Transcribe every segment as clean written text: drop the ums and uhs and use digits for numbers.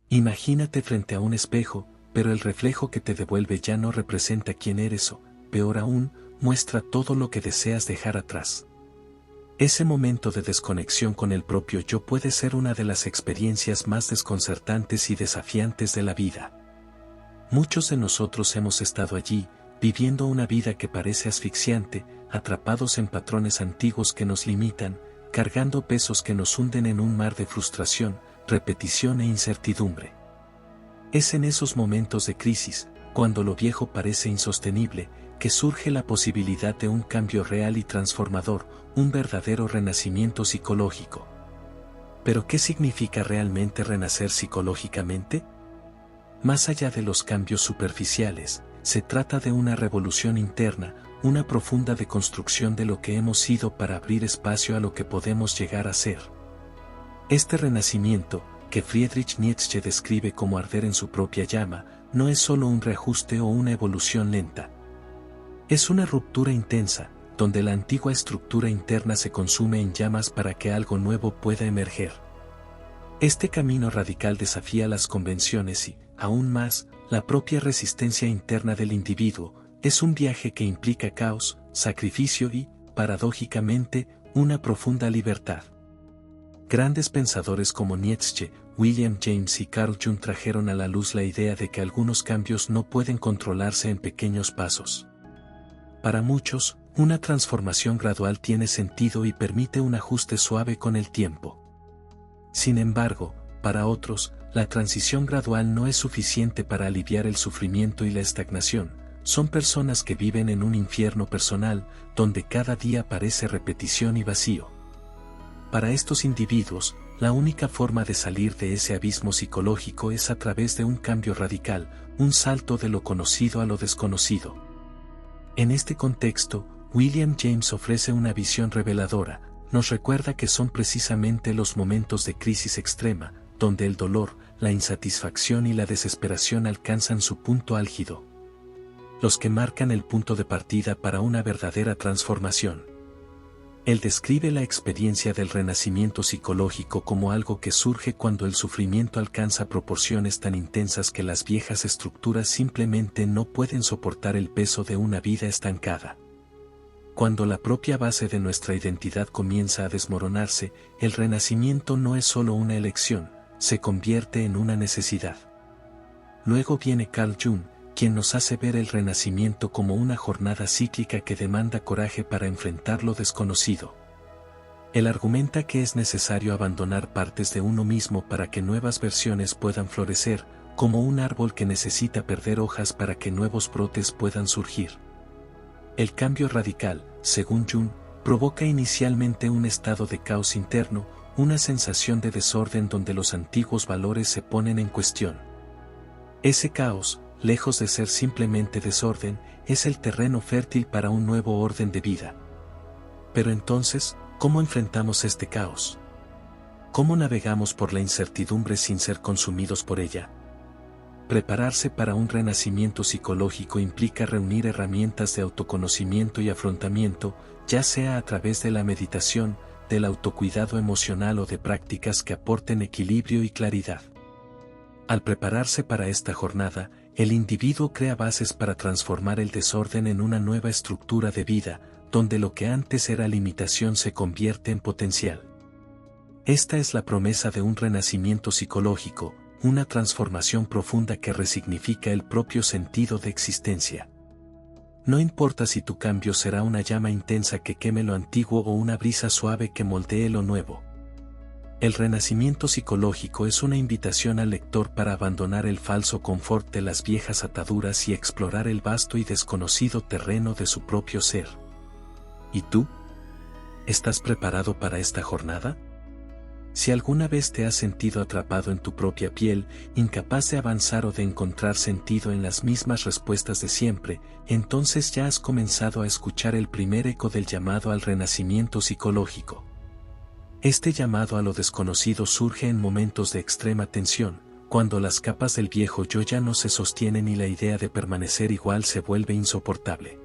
Imagínate frente a un espejo, pero el reflejo que te devuelve ya no representa quién eres o, peor aún, muestra todo lo que deseas dejar atrás. Ese momento de desconexión con el propio yo puede ser una de las experiencias más desconcertantes y desafiantes de la vida. Muchos de nosotros hemos estado allí, viviendo una vida que parece asfixiante, atrapados en patrones antiguos que nos limitan, cargando pesos que nos hunden en un mar de frustración, repetición e incertidumbre. Es en esos momentos de crisis, cuando lo viejo parece insostenible, que surge la posibilidad de un cambio real y transformador, un verdadero renacimiento psicológico. ¿Pero qué significa realmente renacer psicológicamente? Más allá de los cambios superficiales, se trata de una revolución interna, una profunda deconstrucción de lo que hemos sido para abrir espacio a lo que podemos llegar a ser. Este renacimiento, que Friedrich Nietzsche describe como arder en su propia llama, no es solo un reajuste o una evolución lenta. Es una ruptura intensa, donde la antigua estructura interna se consume en llamas para que algo nuevo pueda emerger. Este camino radical desafía las convenciones y, aún más, la propia resistencia interna del individuo. Es un viaje que implica caos, sacrificio y, paradójicamente, una profunda libertad. Grandes pensadores como Nietzsche, William James y Carl Jung trajeron a la luz la idea de que algunos cambios no pueden controlarse en pequeños pasos. Para muchos, una transformación gradual tiene sentido y permite un ajuste suave con el tiempo. Sin embargo, para otros, la transición gradual no es suficiente para aliviar el sufrimiento y la estagnación. Son personas que viven en un infierno personal, donde cada día parece repetición y vacío. Para estos individuos, la única forma de salir de ese abismo psicológico es a través de un cambio radical, un salto de lo conocido a lo desconocido. En este contexto, William James ofrece una visión reveladora. Nos recuerda que son precisamente los momentos de crisis extrema, donde el dolor, la insatisfacción y la desesperación alcanzan su punto álgido, los que marcan el punto de partida para una verdadera transformación. Él describe la experiencia del renacimiento psicológico como algo que surge cuando el sufrimiento alcanza proporciones tan intensas que las viejas estructuras simplemente no pueden soportar el peso de una vida estancada. Cuando la propia base de nuestra identidad comienza a desmoronarse, el renacimiento no es solo una elección, se convierte en una necesidad. Luego viene Carl Jung, quien nos hace ver el renacimiento como una jornada cíclica que demanda coraje para enfrentar lo desconocido. Él argumenta que es necesario abandonar partes de uno mismo para que nuevas versiones puedan florecer, como un árbol que necesita perder hojas para que nuevos brotes puedan surgir. El cambio radical, según Jung, provoca inicialmente un estado de caos interno, una sensación de desorden donde los antiguos valores se ponen en cuestión. Ese caos, lejos de ser simplemente desorden, es el terreno fértil para un nuevo orden de vida. Pero entonces, ¿cómo enfrentamos este caos? ¿Cómo navegamos por la incertidumbre sin ser consumidos por ella? Prepararse para un renacimiento psicológico implica reunir herramientas de autoconocimiento y afrontamiento, ya sea a través de la meditación, del autocuidado emocional o de prácticas que aporten equilibrio y claridad. Al prepararse para esta jornada, el individuo crea bases para transformar el desorden en una nueva estructura de vida, donde lo que antes era limitación se convierte en potencial. Esta es la promesa de un renacimiento psicológico, una transformación profunda que resignifica el propio sentido de existencia. No importa si tu cambio será una llama intensa que queme lo antiguo o una brisa suave que moldee lo nuevo. El renacimiento psicológico es una invitación al lector para abandonar el falso confort de las viejas ataduras y explorar el vasto y desconocido terreno de su propio ser. ¿Y tú? ¿Estás preparado para esta jornada? Si alguna vez te has sentido atrapado en tu propia piel, incapaz de avanzar o de encontrar sentido en las mismas respuestas de siempre, entonces ya has comenzado a escuchar el primer eco del llamado al renacimiento psicológico. Este llamado a lo desconocido surge en momentos de extrema tensión, cuando las capas del viejo yo ya no se sostienen y la idea de permanecer igual se vuelve insoportable.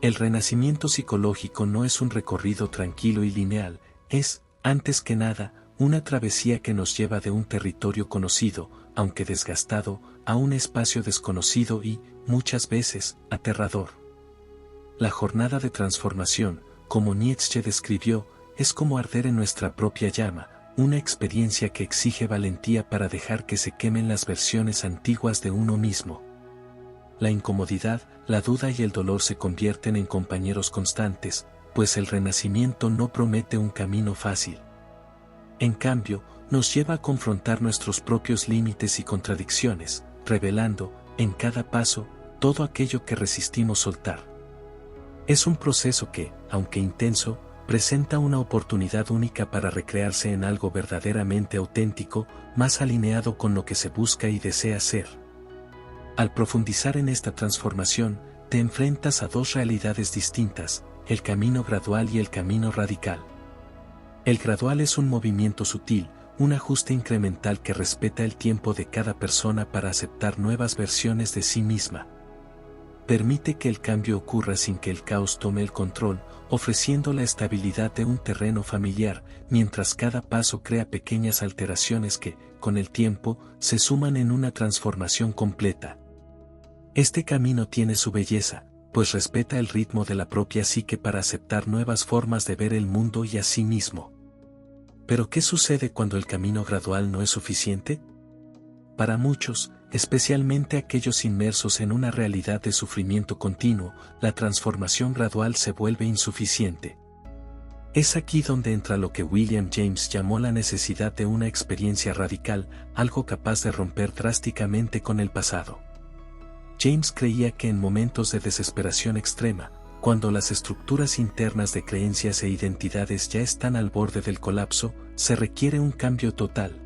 El renacimiento psicológico no es un recorrido tranquilo y lineal, es, antes que nada, una travesía que nos lleva de un territorio conocido, aunque desgastado, a un espacio desconocido y, muchas veces, aterrador. La jornada de transformación, como Nietzsche describió, es como arder en nuestra propia llama, una experiencia que exige valentía para dejar que se quemen las versiones antiguas de uno mismo. La incomodidad, la duda y el dolor se convierten en compañeros constantes, pues el renacimiento no promete un camino fácil. En cambio, nos lleva a confrontar nuestros propios límites y contradicciones, revelando, en cada paso, todo aquello que resistimos soltar. Es un proceso que, aunque intenso, presenta una oportunidad única para recrearse en algo verdaderamente auténtico, más alineado con lo que se busca y desea ser. Al profundizar en esta transformación, te enfrentas a dos realidades distintas, el camino gradual y el camino radical. El gradual es un movimiento sutil, un ajuste incremental que respeta el tiempo de cada persona para aceptar nuevas versiones de sí misma. Permite que el cambio ocurra sin que el caos tome el control, ofreciendo la estabilidad de un terreno familiar, mientras cada paso crea pequeñas alteraciones que, con el tiempo, se suman en una transformación completa. Este camino tiene su belleza, pues respeta el ritmo de la propia psique para aceptar nuevas formas de ver el mundo y a sí mismo. ¿Pero qué sucede cuando el camino gradual no es suficiente? Para muchos, especialmente aquellos inmersos en una realidad de sufrimiento continuo, la transformación gradual se vuelve insuficiente. Es aquí donde entra lo que William James llamó la necesidad de una experiencia radical, algo capaz de romper drásticamente con el pasado. James creía que en momentos de desesperación extrema, cuando las estructuras internas de creencias e identidades ya están al borde del colapso, se requiere un cambio total.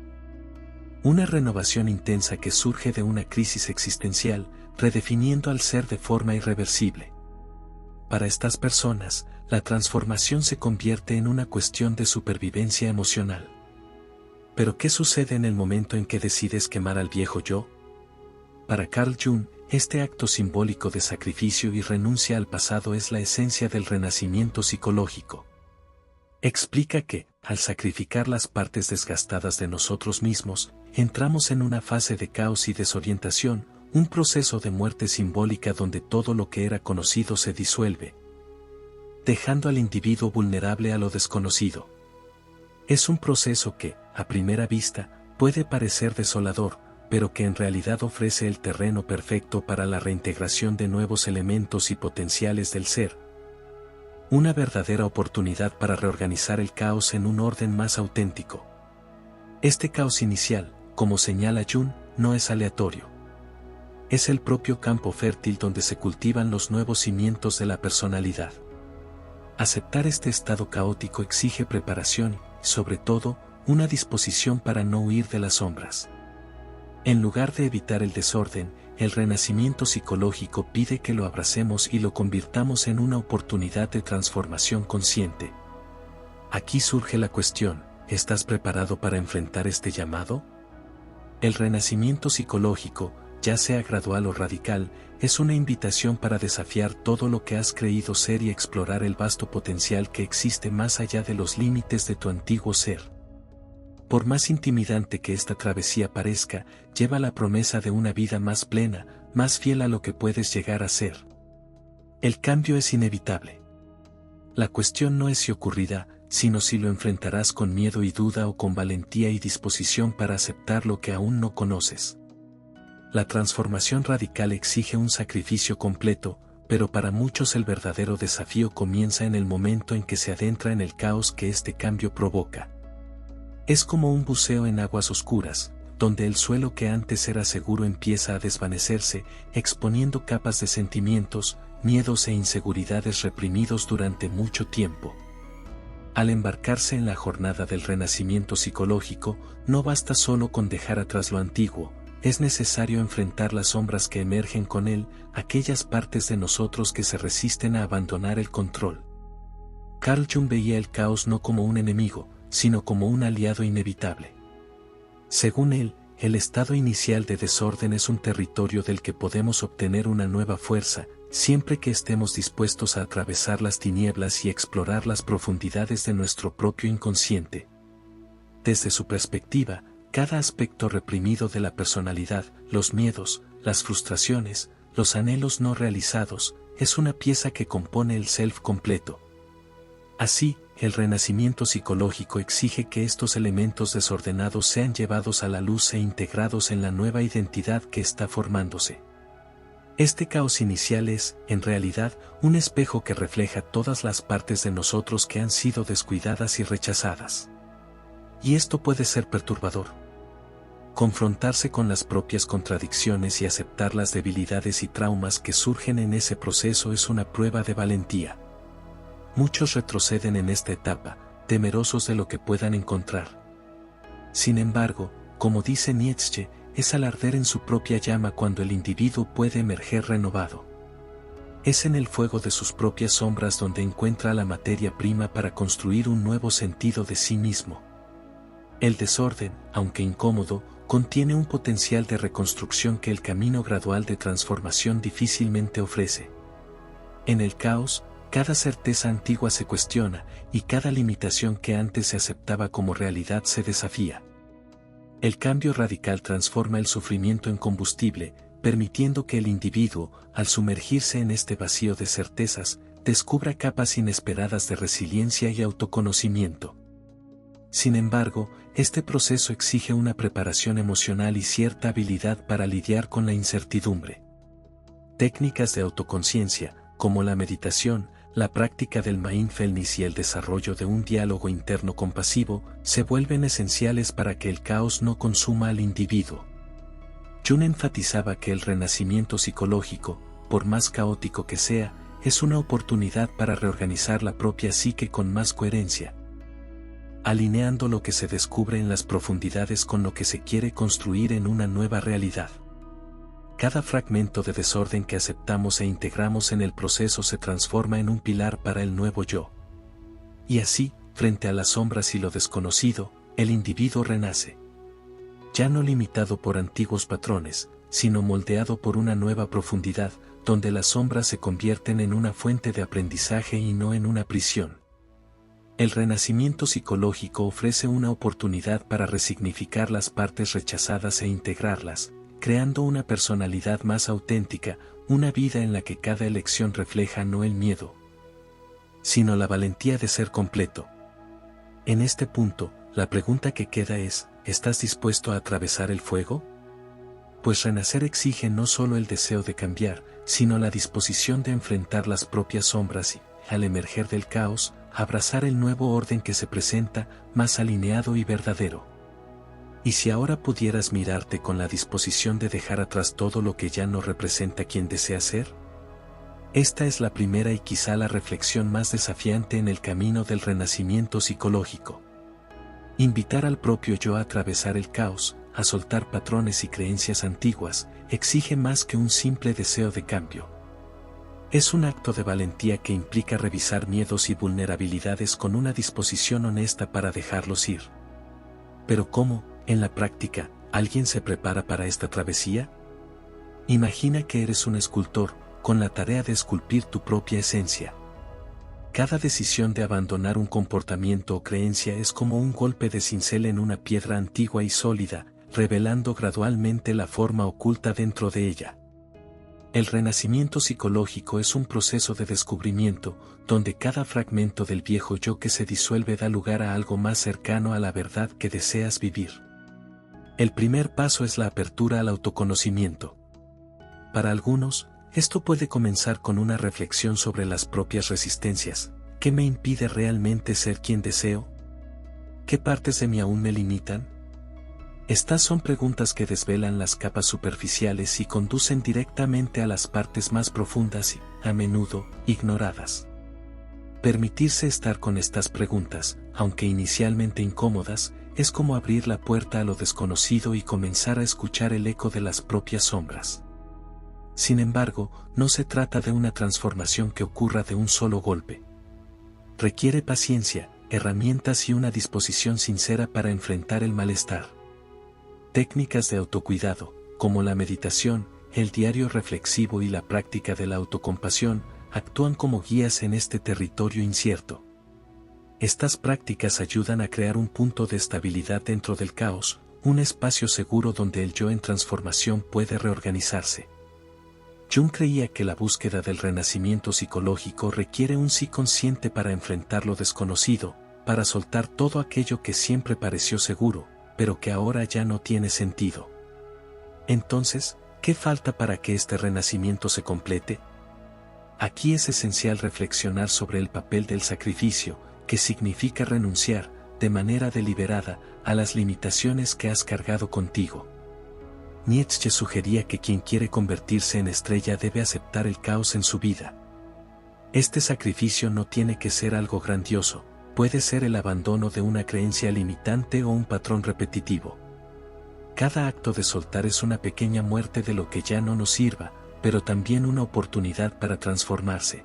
Una renovación intensa que surge de una crisis existencial, redefiniendo al ser de forma irreversible. Para estas personas, la transformación se convierte en una cuestión de supervivencia emocional. ¿Pero qué sucede en el momento en que decides quemar al viejo yo? Para Carl Jung, este acto simbólico de sacrificio y renuncia al pasado es la esencia del renacimiento psicológico. Explica que, al sacrificar las partes desgastadas de nosotros mismos, entramos en una fase de caos y desorientación, un proceso de muerte simbólica donde todo lo que era conocido se disuelve, dejando al individuo vulnerable a lo desconocido. Es un proceso que, a primera vista, puede parecer desolador, pero que en realidad ofrece el terreno perfecto para la reintegración de nuevos elementos y potenciales del ser. Una verdadera oportunidad para reorganizar el caos en un orden más auténtico. Este caos inicial, como señala Jung, no es aleatorio. Es el propio campo fértil donde se cultivan los nuevos cimientos de la personalidad. Aceptar este estado caótico exige preparación y, sobre todo, una disposición para no huir de las sombras. En lugar de evitar el desorden, el renacimiento psicológico pide que lo abracemos y lo convirtamos en una oportunidad de transformación consciente. Aquí surge la cuestión, ¿estás preparado para enfrentar este llamado? El renacimiento psicológico, ya sea gradual o radical, es una invitación para desafiar todo lo que has creído ser y explorar el vasto potencial que existe más allá de los límites de tu antiguo ser. Por más intimidante que esta travesía parezca, lleva la promesa de una vida más plena, más fiel a lo que puedes llegar a ser. El cambio es inevitable. La cuestión no es si ocurrirá, sino si lo enfrentarás con miedo y duda o con valentía y disposición para aceptar lo que aún no conoces. La transformación radical exige un sacrificio completo, pero para muchos el verdadero desafío comienza en el momento en que se adentra en el caos que este cambio provoca. Es como un buceo en aguas oscuras, donde el suelo que antes era seguro empieza a desvanecerse, exponiendo capas de sentimientos, miedos e inseguridades reprimidos durante mucho tiempo. Al embarcarse en la jornada del renacimiento psicológico, no basta solo con dejar atrás lo antiguo, es necesario enfrentar las sombras que emergen con él, aquellas partes de nosotros que se resisten a abandonar el control. Carl Jung veía el caos no como un enemigo, sino como un aliado inevitable. Según él, el estado inicial de desorden es un territorio del que podemos obtener una nueva fuerza, siempre que estemos dispuestos a atravesar las tinieblas y explorar las profundidades de nuestro propio inconsciente. desde su perspectiva, cada aspecto reprimido de la personalidad, los miedos, las frustraciones, los anhelos no realizados, es una pieza que compone el self completo. Así, el renacimiento psicológico exige que estos elementos desordenados sean llevados a la luz e integrados en la nueva identidad que está formándose. Este caos inicial es, en realidad, un espejo que refleja todas las partes de nosotros que han sido descuidadas y rechazadas. Y esto puede ser perturbador. Confrontarse con las propias contradicciones y aceptar las debilidades y traumas que surgen en ese proceso es una prueba de valentía. Muchos retroceden en esta etapa, temerosos de lo que puedan encontrar. Sin embargo, como dice Nietzsche, es al arder en su propia llama cuando el individuo puede emerger renovado. Es en el fuego de sus propias sombras donde encuentra la materia prima para construir un nuevo sentido de sí mismo. El desorden, aunque incómodo, contiene un potencial de reconstrucción que el camino gradual de transformación difícilmente ofrece. En el caos, cada certeza antigua se cuestiona, y cada limitación que antes se aceptaba como realidad se desafía. El cambio radical transforma el sufrimiento en combustible, permitiendo que el individuo, al sumergirse en este vacío de certezas, descubra capas inesperadas de resiliencia y autoconocimiento. Sin embargo, este proceso exige una preparación emocional y cierta habilidad para lidiar con la incertidumbre. Técnicas de autoconciencia, como la meditación, la práctica del mindfulness y el desarrollo de un diálogo interno compasivo, se vuelven esenciales para que el caos no consuma al individuo. Jung enfatizaba que el renacimiento psicológico, por más caótico que sea, es una oportunidad para reorganizar la propia psique con más coherencia, alineando lo que se descubre en las profundidades con lo que se quiere construir en una nueva realidad. Cada fragmento de desorden que aceptamos e integramos en el proceso se transforma en un pilar para el nuevo yo. Y así, frente a las sombras y lo desconocido, el individuo renace. Ya no limitado por antiguos patrones, sino moldeado por una nueva profundidad, donde las sombras se convierten en una fuente de aprendizaje y no en una prisión. El renacimiento psicológico ofrece una oportunidad para resignificar las partes rechazadas e integrarlas, creando una personalidad más auténtica, una vida en la que cada elección refleja no el miedo, sino la valentía de ser completo. En este punto, la pregunta que queda es, ¿estás dispuesto a atravesar el fuego? Pues renacer exige no solo el deseo de cambiar, sino la disposición de enfrentar las propias sombras y, al emerger del caos, abrazar el nuevo orden que se presenta, más alineado y verdadero. Y si ahora pudieras mirarte con la disposición de dejar atrás todo lo que ya no representa quien deseas ser? Esta es la primera y quizá la reflexión más desafiante en el camino del renacimiento psicológico. Invitar al propio yo a atravesar el caos, a soltar patrones y creencias antiguas, exige más que un simple deseo de cambio. Es un acto de valentía que implica revisar miedos y vulnerabilidades con una disposición honesta para dejarlos ir. Pero ¿cómo, en la práctica, alguien se prepara para esta travesía? Imagina que eres un escultor, con la tarea de esculpir tu propia esencia. Cada decisión de abandonar un comportamiento o creencia es como un golpe de cincel en una piedra antigua y sólida, revelando gradualmente la forma oculta dentro de ella. El renacimiento psicológico es un proceso de descubrimiento, donde cada fragmento del viejo yo que se disuelve da lugar a algo más cercano a la verdad que deseas vivir. El primer paso es la apertura al autoconocimiento. Para algunos, esto puede comenzar con una reflexión sobre las propias resistencias. ¿Qué me impide realmente ser quien deseo? ¿Qué partes de mí aún me limitan? Estas son preguntas que desvelan las capas superficiales y conducen directamente a las partes más profundas y, a menudo, ignoradas. Permitirse estar con estas preguntas, aunque inicialmente incómodas, es como abrir la puerta a lo desconocido y comenzar a escuchar el eco de las propias sombras. Sin embargo, no se trata de una transformación que ocurra de un solo golpe. Requiere paciencia, herramientas y una disposición sincera para enfrentar el malestar. Técnicas de autocuidado, como la meditación, el diario reflexivo y la práctica de la autocompasión, actúan como guías en este territorio incierto. Estas prácticas ayudan a crear un punto de estabilidad dentro del caos, un espacio seguro donde el yo en transformación puede reorganizarse. Jung creía que la búsqueda del renacimiento psicológico requiere un sí consciente para enfrentar lo desconocido, para soltar todo aquello que siempre pareció seguro, pero que ahora ya no tiene sentido. Entonces, ¿qué falta para que este renacimiento se complete? Aquí es esencial reflexionar sobre el papel del sacrificio, que significa renunciar, de manera deliberada, a las limitaciones que has cargado contigo. Nietzsche sugería que quien quiere convertirse en estrella debe aceptar el caos en su vida. Este sacrificio no tiene que ser algo grandioso, puede ser el abandono de una creencia limitante o un patrón repetitivo. Cada acto de soltar es una pequeña muerte de lo que ya no nos sirva, pero también una oportunidad para transformarse.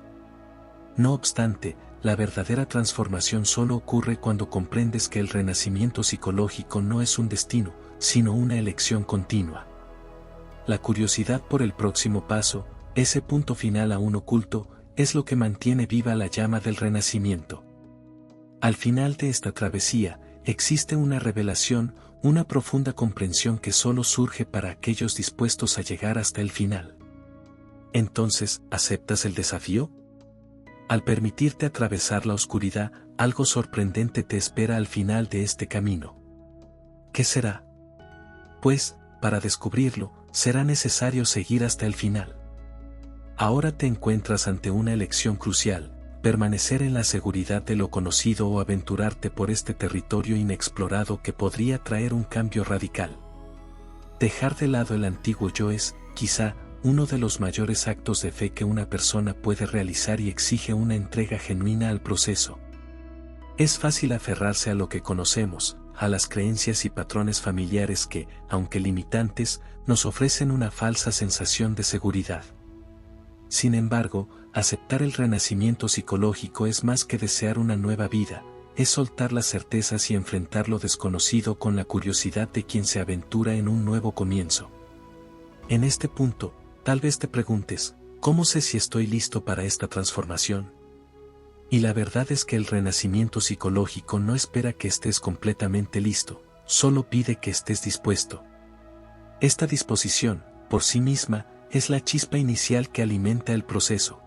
No obstante, la verdadera transformación solo ocurre cuando comprendes que el renacimiento psicológico no es un destino, sino una elección continua. La curiosidad por el próximo paso, ese punto final aún oculto, es lo que mantiene viva la llama del renacimiento. Al final de esta travesía, existe una revelación, una profunda comprensión que solo surge para aquellos dispuestos a llegar hasta el final. Entonces, ¿aceptas el desafío? Al permitirte atravesar la oscuridad, algo sorprendente te espera al final de este camino. ¿Qué será? Pues, para descubrirlo, será necesario seguir hasta el final. Ahora te encuentras ante una elección crucial, permanecer en la seguridad de lo conocido o aventurarte por este territorio inexplorado que podría traer un cambio radical. Dejar de lado el antiguo yo es, quizá, uno de los mayores actos de fe que una persona puede realizar y exige una entrega genuina al proceso. Es fácil aferrarse a lo que conocemos, a las creencias y patrones familiares que, aunque limitantes, nos ofrecen una falsa sensación de seguridad. Sin embargo, aceptar el renacimiento psicológico es más que desear una nueva vida, es soltar las certezas y enfrentar lo desconocido con la curiosidad de quien se aventura en un nuevo comienzo. En este punto, tal vez te preguntes, ¿cómo sé si estoy listo para esta transformación? Y la verdad es que el renacimiento psicológico no espera que estés completamente listo, solo pide que estés dispuesto. Esta disposición, por sí misma, es la chispa inicial que alimenta el proceso.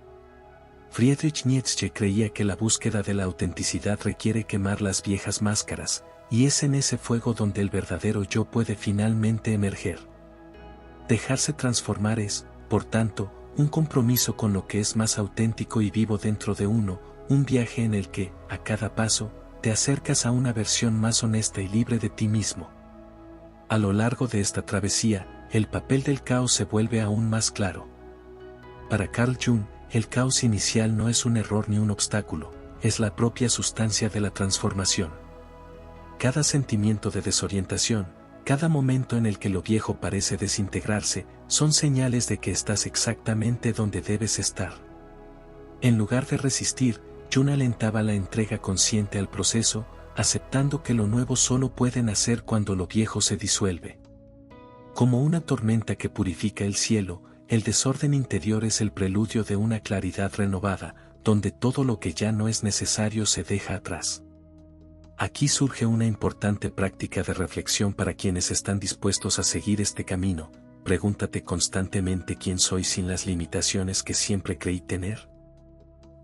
Friedrich Nietzsche creía que la búsqueda de la autenticidad requiere quemar las viejas máscaras, y es en ese fuego donde el verdadero yo puede finalmente emerger. Dejarse transformar es, por tanto, un compromiso con lo que es más auténtico y vivo dentro de uno, un viaje en el que, a cada paso, te acercas a una versión más honesta y libre de ti mismo. A lo largo de esta travesía, el papel del caos se vuelve aún más claro. Para Carl Jung, el caos inicial no es un error ni un obstáculo, es la propia sustancia de la transformación. Cada sentimiento de desorientación, cada momento en el que lo viejo parece desintegrarse, son señales de que estás exactamente donde debes estar. En lugar de resistir, Jung alentaba la entrega consciente al proceso, aceptando que lo nuevo solo puede nacer cuando lo viejo se disuelve. Como una tormenta que purifica el cielo, el desorden interior es el preludio de una claridad renovada, donde todo lo que ya no es necesario se deja atrás. Aquí surge una importante práctica de reflexión para quienes están dispuestos a seguir este camino. Pregúntate constantemente quién soy sin las limitaciones que siempre creí tener.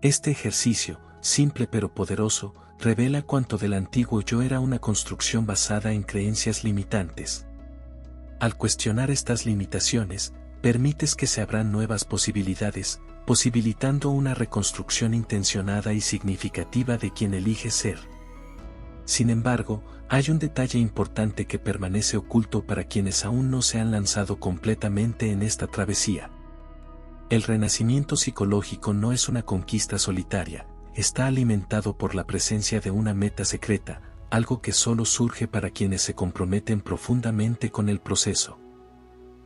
Este ejercicio, simple pero poderoso, revela cuánto del antiguo yo era una construcción basada en creencias limitantes. Al cuestionar estas limitaciones, permites que se abran nuevas posibilidades, posibilitando una reconstrucción intencionada y significativa de quien elige ser. Sin embargo, hay un detalle importante que permanece oculto para quienes aún no se han lanzado completamente en esta travesía. El renacimiento psicológico no es una conquista solitaria, está alimentado por la presencia de una meta secreta, algo que solo surge para quienes se comprometen profundamente con el proceso.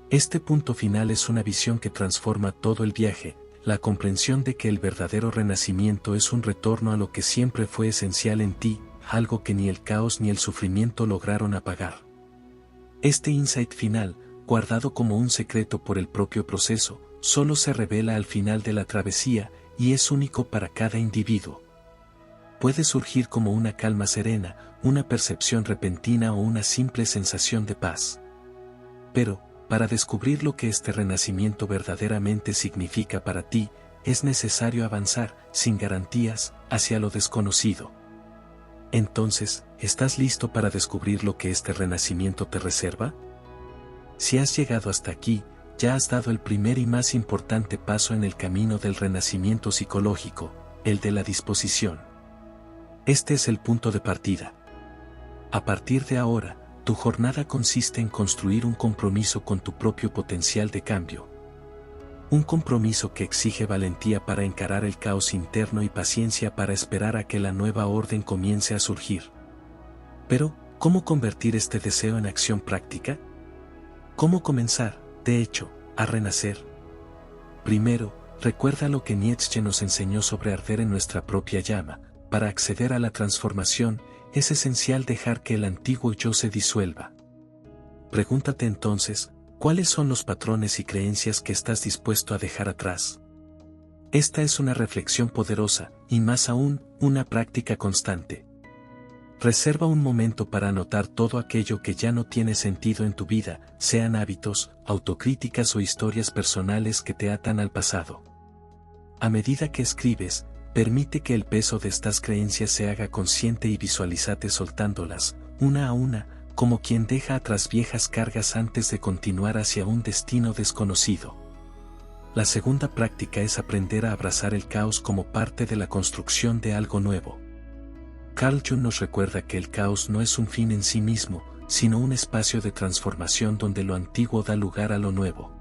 Este punto final es una visión que transforma todo el viaje, la comprensión de que el verdadero renacimiento es un retorno a lo que siempre fue esencial en ti, algo que ni el caos ni el sufrimiento lograron apagar. Este insight final, guardado como un secreto por el propio proceso, solo se revela al final de la travesía, y es único para cada individuo. puede surgir como una calma serena, una percepción repentina o una simple sensación de paz. Pero, para descubrir lo que este renacimiento verdaderamente significa para ti, es necesario avanzar, sin garantías, hacia lo desconocido. Entonces, ¿estás listo para descubrir lo que este renacimiento te reserva? Si has llegado hasta aquí, ya has dado el primer y más importante paso en el camino del renacimiento psicológico, el de la disposición. Este es el punto de partida. A partir de ahora, tu jornada consiste en construir un compromiso con tu propio potencial de cambio. Un compromiso que exige valentía para encarar el caos interno y paciencia para esperar a que la nueva orden comience a surgir. Pero, ¿cómo convertir este deseo en acción práctica? ¿Cómo comenzar, de hecho, a renacer? Primero, recuerda lo que Nietzsche nos enseñó sobre arder en nuestra propia llama. Para acceder a la transformación, es esencial dejar que el antiguo yo se disuelva. Pregúntate entonces, ¿cuáles son los patrones y creencias que estás dispuesto a dejar atrás? Esta es una reflexión poderosa, y más aún, una práctica constante. Reserva un momento para anotar todo aquello que ya no tiene sentido en tu vida, sean hábitos, autocríticas o historias personales que te atan al pasado. A medida que escribes, permite que el peso de estas creencias se haga consciente y visualízate soltándolas, una a una, como quien deja atrás viejas cargas antes de continuar hacia un destino desconocido. La segunda práctica es aprender a abrazar el caos como parte de la construcción de algo nuevo. Carl Jung nos recuerda que el caos no es un fin en sí mismo, sino un espacio de transformación donde lo antiguo da lugar a lo nuevo.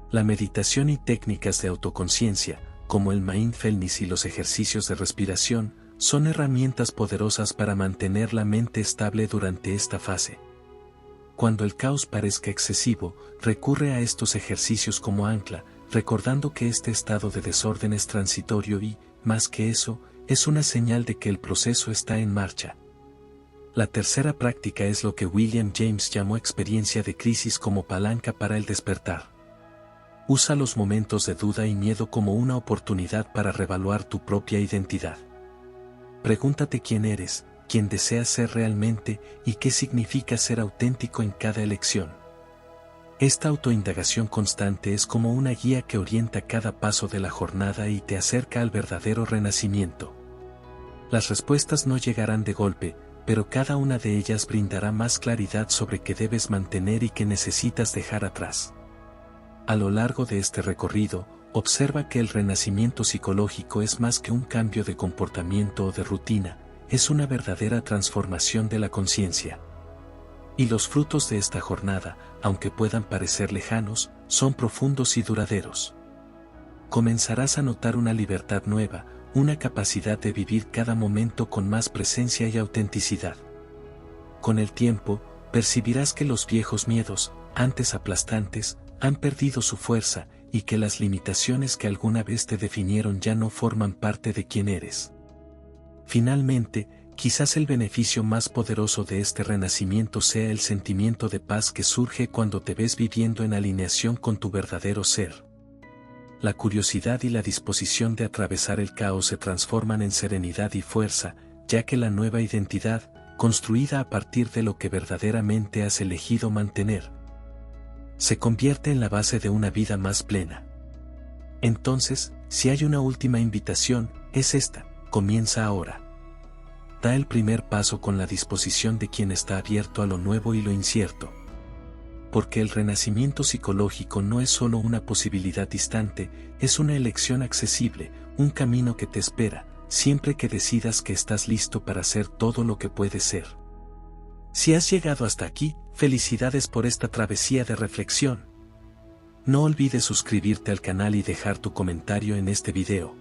La meditación y técnicas de autoconciencia, como el mindfulness y los ejercicios de respiración, son herramientas poderosas para mantener la mente estable durante esta fase. Cuando el caos parezca excesivo, recurre a estos ejercicios como ancla, recordando que este estado de desorden es transitorio y, más que eso, es una señal de que el proceso está en marcha. La tercera práctica es lo que William James llamó experiencia de crisis como palanca para el despertar. Usa los momentos de duda y miedo como una oportunidad para reevaluar tu propia identidad. Pregúntate quién eres, quién deseas ser realmente y qué significa ser auténtico en cada elección. Esta autoindagación constante es como una guía que orienta cada paso de la jornada y te acerca al verdadero renacimiento. Las respuestas no llegarán de golpe, pero cada una de ellas brindará más claridad sobre qué debes mantener y qué necesitas dejar atrás. A lo largo de este recorrido, observa que el renacimiento psicológico es más que un cambio de comportamiento o de rutina, es una verdadera transformación de la conciencia. Y los frutos de esta jornada, aunque puedan parecer lejanos, son profundos y duraderos. Comenzarás a notar una libertad nueva, una capacidad de vivir cada momento con más presencia y autenticidad. Con el tiempo, percibirás que los viejos miedos, antes aplastantes, han perdido su fuerza, y que las limitaciones que alguna vez te definieron ya no forman parte de quién eres. Finalmente, quizás el beneficio más poderoso de este renacimiento sea el sentimiento de paz que surge cuando te ves viviendo en alineación con tu verdadero ser. La curiosidad y la disposición de atravesar el caos se transforman en serenidad y fuerza, ya que la nueva identidad, construida a partir de lo que verdaderamente has elegido mantener, se convierte en la base de una vida más plena. Entonces, si hay una última invitación, es esta: comienza ahora. Da el primer paso con la disposición de quien está abierto a lo nuevo y lo incierto. Porque el renacimiento psicológico no es solo una posibilidad distante, es una elección accesible, un camino que te espera, siempre que decidas que estás listo para ser todo lo que puedes ser. Si has llegado hasta aquí, felicidades por esta travesía de reflexión. No olvides suscribirte al canal y dejar tu comentario en este video.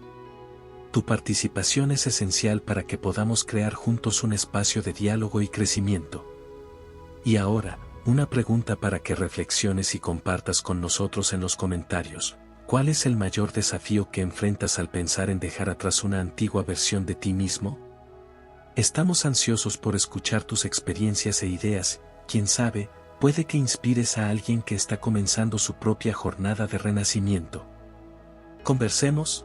Tu participación es esencial para que podamos crear juntos un espacio de diálogo y crecimiento. Y ahora, una pregunta para que reflexiones y compartas con nosotros en los comentarios. ¿Cuál es el mayor desafío que enfrentas al pensar en dejar atrás una antigua versión de ti mismo? Estamos ansiosos por escuchar tus experiencias e ideas. Quién sabe, puede que inspires a alguien que está comenzando su propia jornada de renacimiento. Conversemos.